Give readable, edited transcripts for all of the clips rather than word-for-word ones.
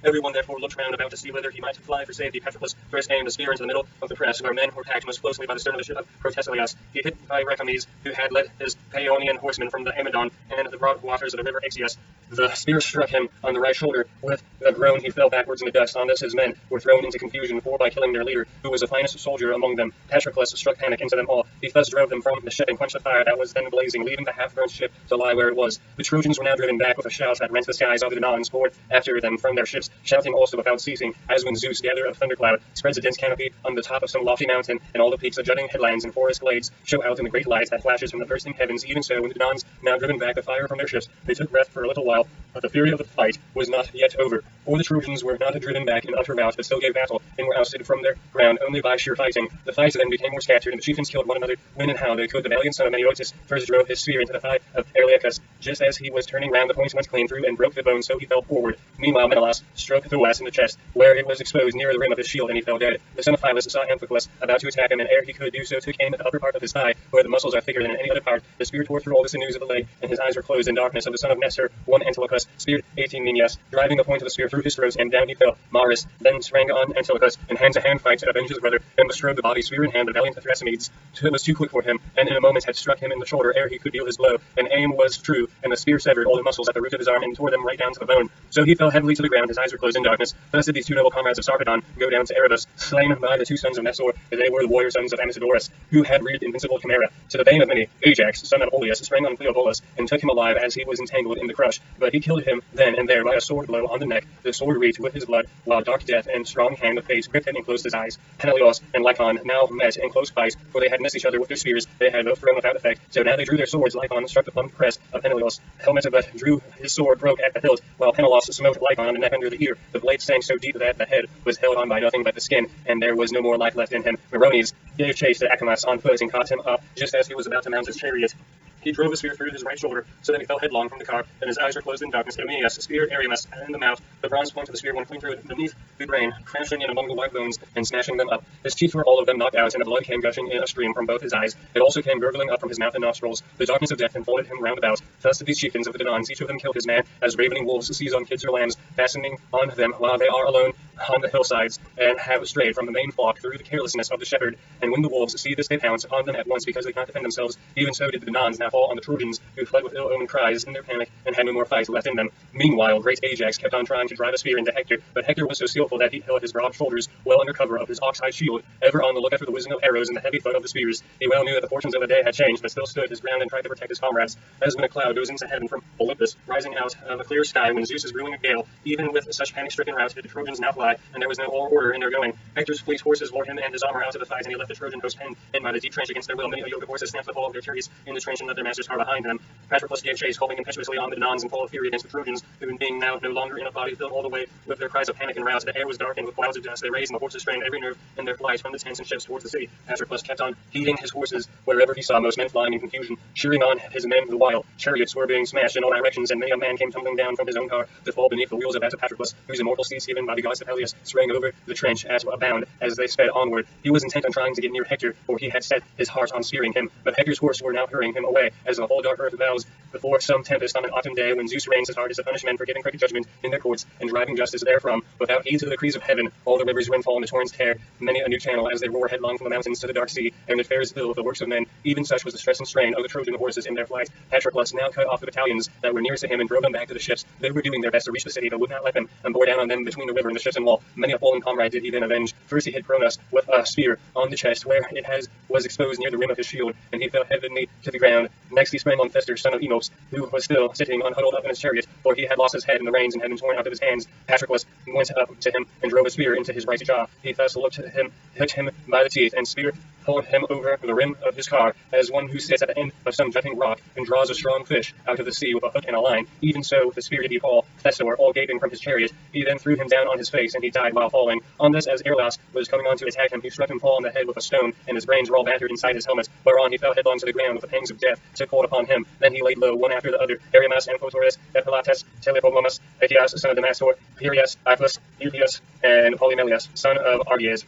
Everyone therefore looked round about to see whether he might fly for safety. Patroclus first aimed a spear into the middle of the press, where men were packed most closely by the stern of the ship of Protesilaus. He hit by Recames, who had led his Paeonian horsemen from the Amydon and the broad waters of the river Axius. The spear struck him on the right shoulder. With a groan he fell backwards in the dust. On this his men were thrown into confusion, for by killing their leader, who was the finest soldier among them, Patroclus struck panic into them all. He thus drove them from the ship and quenched the fire that was then blazing, leaving the half-burnt ship to lie where it was. The Trojans were now driven back with a shout that rent the skies. Other Danaans poured after them from their ships, shouting also without ceasing, as when Zeus, gatherer of thundercloud, spreads a dense canopy on the top of some lofty mountain, and all the peaks of jutting headlands and forest glades show out in the great light that flashes from the bursting heavens. Even so, when the Danaans, now driven back the fire from their ships, they took breath for a little while, but the fury of the fight was not yet over. For the Trojans were not driven back in utter rout, but still gave battle, and were ousted from their ground only by sheer fighting. The fight then became more scattered, and the chieftains killed one another when and how they could. The valiant son of Meniotis first drove his spear into the thigh of Arelicus. Just as he was turning round, the point went clean through and broke the bone, so he fell forward. Meanwhile Menelaus struck Thoas in the chest, where it was exposed near the rim of his shield, and he fell dead. The son of Hylas saw Amphiclus about to attack him, and ere he could do so, took aim at the upper part of his thigh, where the muscles are thicker than in any other part. The spear tore through all the sinews of the leg, and his eyes were closed in darkness. Of the son of Nestor, one Antilochus speared 18 Menias, driving the point of the spear through his throat, and down he fell. Maris then sprang on Antilochus, in hand-to-hand fight to avenge his brother, and bestrode the body, spear in hand. The valiant Thrasymedes was too quick for him, and in a moment had struck him in the shoulder ere he could deal his blow. And aim was true, and the spear severed all the muscles at the root of his arm, and tore them right down to the bone. So he fell heavily to the ground, his eyes were closed in darkness. Thus did these two noble comrades of Sarpedon go down to Erebus, slain by the two sons of Nestor. They were the warrior sons of Amisidorus, who had reared invincible Chimera. To the bane of many, Ajax, son of Oileus, sprang on Cleobulus, and took him alive as he was entangled in the crush. But he killed him then and there by a sword blow on the neck. The sword reeked with his blood, while dark death and strong hand of fate gripped him and closed his eyes. Peneleos and Lycon now met in close fight, for they had missed each other with their spears. They had both thrown without effect, so now they drew their swords. Lycon struck the plump crest of Peneleos. Helmet but drew his sword, broke at the hilt, while Peneleos smote Lycon on the neck under the ear. The blade sank so deep that the head was held on by nothing but the skin, and there was no more life left in him. Merones gave chase to Acamas on foot and caught him up just as he was about to mount his chariot. He drove a spear through his right shoulder, so that he fell headlong from the car, and his eyes were closed in darkness. Idomeneus speared Ariamus in the mouth. The bronze point of the spear went clean through it beneath the brain, crashing in among the white bones and smashing them up. His teeth were all of them knocked out, and the blood came gushing in a stream from both his eyes. It also came gurgling up from his mouth and nostrils. The darkness of death enfolded him round about. Thus did these chieftains of the Danaans, each of them kill his man, as ravening wolves seize on kids or lambs, fastening on them while they are alone on the hillsides, and have strayed from the main flock through the carelessness of the shepherd. And when the wolves see this, they pounce on them at once, because they cannot defend themselves. Even so did the Danaans now fall on the Trojans, who fled with ill-omened cries in their panic, and had no more fight left in them. Meanwhile, great Ajax kept on trying to drive a spear into Hector, but Hector was so skillful that he held his broad shoulders well under cover of his ox-hide shield, ever on the lookout for the whizzing of arrows and the heavy thud of the spears. He well knew that the fortunes of the day had changed, but still stood his ground and tried to protect his comrades. As when a cloud goes into heaven from Olympus, rising out of a clear sky when Zeus is brewing a gale, even with such panic-stricken rout did the Trojans now fly, and there was no order in their going. Hector's fleet horses bore him and his armor out to the fight, and he left the Trojan host penned in by the deep trench against their will. Many a yoke of horses snapped the fall of their chariots in the trench and left their masters far behind them. Patroclus gave chase, calling impetuously on the Danaans in full of fury against the Trojans, who being now no longer in a body, filled all the way with their cries of panic and rout. The air was darkened with clouds of dust. They raised, and the horses strained every nerve in their flight from the tents and ships towards the city. Patroclus kept on heeding his horses wherever he saw most men flying in confusion, cheering on his men the while. Chariots were being smashed in all directions, and many a man came tumbling down from his own car to fall beneath the wheels of that of Patroclus, whose immortal steeds, given by the goddess of Helios, sprang over the trench at a bound as they sped onward. He was intent on trying to get near Hector, for he had set his heart on spearing him, but Hector's horse were now hurrying him away, as the whole dark earth bows before some tempest on an autumn day, when Zeus reigns his hardest to punish men for giving crooked judgment in their courts, and driving justice therefrom, without heed to the decrees of heaven. All the rivers when fall, and the torrents tear many a new channel, as they roar headlong from the mountains to the dark sea, and the fair is filled with the works of men. Even such was the stress and strain of the Trojan horses in their flight. Patroclus now cut off the battalions that were nearest to him, and drove them back to the ships. They were doing their best to reach the city, but would not let them, and bore down on them between the river and the ships and wall. Many a fallen comrade did he then avenge. First he hit Cronus with a spear on the chest, where it was exposed near the rim of his shield, and he fell heavily to the ground. Next he sprang on Thestor, son of Enos, who was still sitting unhuddled up in his chariot, for he had lost his head in the reins and had been torn out of his hands. Patroclus went up to him and drove a spear into his right jaw. He thus looked at him, hit him by the teeth, and spear pulled him over the rim of his car, as one who sits at the end of some jutting rock and draws a strong fish out of the sea with a hook and a line. Even so with the spear did he fall Thestor, all gaping from his chariot. He then threw him down on his face, and he died while falling. On this, as Aeolus was coming on to attack him, he struck him full on the head with a stone, and his brains were all battered inside his helmet, whereon he fell headlong to the ground with the pangs of death took hold upon him. Then he laid low, one after the other, Ariamas, Amphotorus, Epilatus, Telepomomus, Aetius, son of Damastor, Pyrrhus, Iphilus, Eupius, and Polymelius, son of Argies.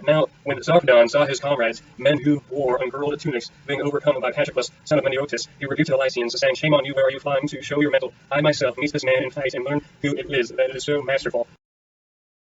Now, when Sarpedon saw his comrades, men who wore ungirdled tunics, being overcome by Patroclus, son of Meniotis, he rebuked the Lycians, saying, "Shame on you, where are you flying to show your mettle? I myself meet this man in fight, and learn who it is that is so masterful."